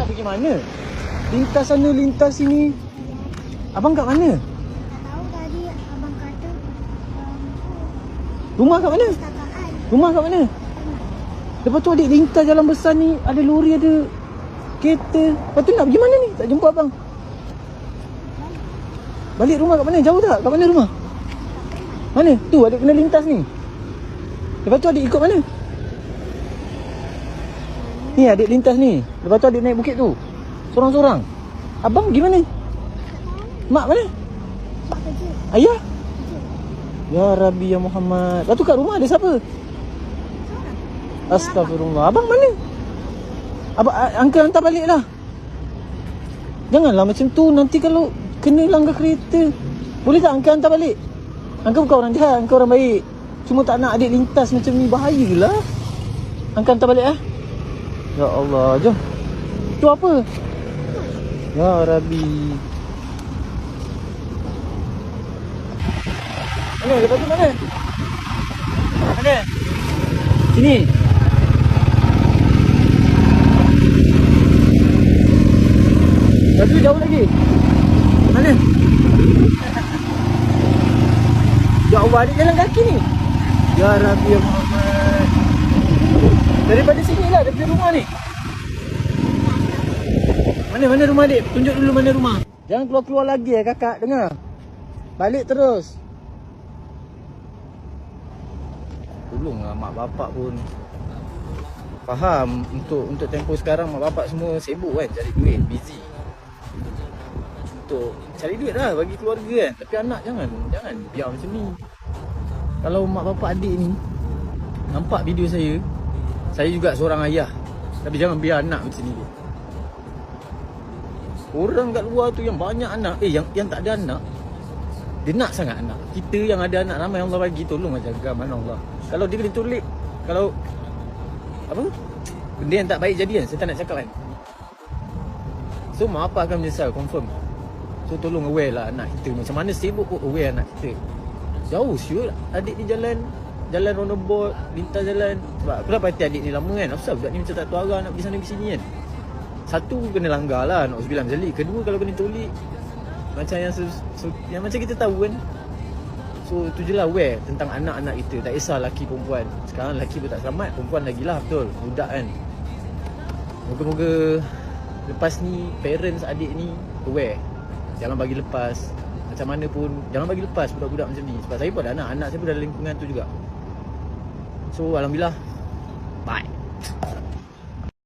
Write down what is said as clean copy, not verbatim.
nak pergi mana? Lintas sana, lintas sini. Abang kat mana? Tak tahu tadi abang kata Rumah kat mana? perpustakaan. Rumah kat mana? Lepas tu adik lintas jalan besar ni. Ada lori, ada kereta. Lepas tu nak pergi mana ni? Tak jumpa abang. Balik rumah kat mana? Jauh tak? Kat mana rumah? Mana? Tu adik kena lintas ni. Lepas tu adik ikut mana? Ni adik lintas ni. Lepas tu adik naik bukit tu sorang-sorang. Abang pergi mana? Mak mana? Mak kerja. Ayah? Ya Rabbi ya Muhammad. Lepas tu kat rumah ada siapa? Astagfirullah. Abang mana? Abang, uncle hantar balik lah. Janganlah macam tu. Nanti kalau kena langgar kereta. Boleh tak uncle hantar balik? Uncle bukan orang jahat, uncle orang baik. Cuma tak nak adik lintas macam ni. Bahayalah. Uncle hantar balik lah. Ya Allah, jom. Tu apa? Ya Rabbi. Mana? Lepas tu mana? Mana? Sini. Lepas tu jauh lagi. Mana? Ya Allah, adik jalan kaki ni. Ya Rabbi ya Muhammad. Daripada sini lah, daripada rumah ni. Mana rumah adik? Tunjuk dulu mana rumah. Jangan keluar-keluar lagi kakak, dengar. Balik terus. Tolonglah mak bapak pun faham untuk tempoh sekarang mak bapak semua sibuk kan cari duit, busy. Untuk cari duit lah bagi keluarga kan. Tapi anak jangan biar macam ni. Kalau mak bapak adik ni nampak video saya juga seorang ayah. Tapi jangan biar anak macam ni. Orang kat luar tu yang banyak anak, yang tak ada anak, dia nak sangat anak. Kita yang ada anak ramai Allah bagi, tolonglah jaga mana Allah. Kalau dia kena tulik, kalau apa? Benda yang tak baik jadi kan, saya tak nak cakap kan. So mak apa akan menyesal, confirm. So tolong aware lah anak kita. Macam mana sibuk pun aware anak kita. Jauh sure adik ni jalan roundabout, lintas jalan. Sebab aku dah pasti adik ni lama kan. Asal budak ni macam tak tahu arah nak pergi sana pergi sini kan. Satu kena langgar lah, nak bilang jeli. Kedua kalau kena tulik macam yang macam kita tahu kan. So tu je lah aware tentang anak-anak kita. Tak kisah lelaki perempuan. Sekarang lelaki pun tak selamat, perempuan lagi lah, betul. Budak kan. Moga-moga lepas ni parents adik ni aware. Jangan bagi lepas. Macam mana pun jangan bagi lepas budak-budak macam ni. Sebab saya pun ada anak saya pun ada lingkungan tu juga. So alhamdulillah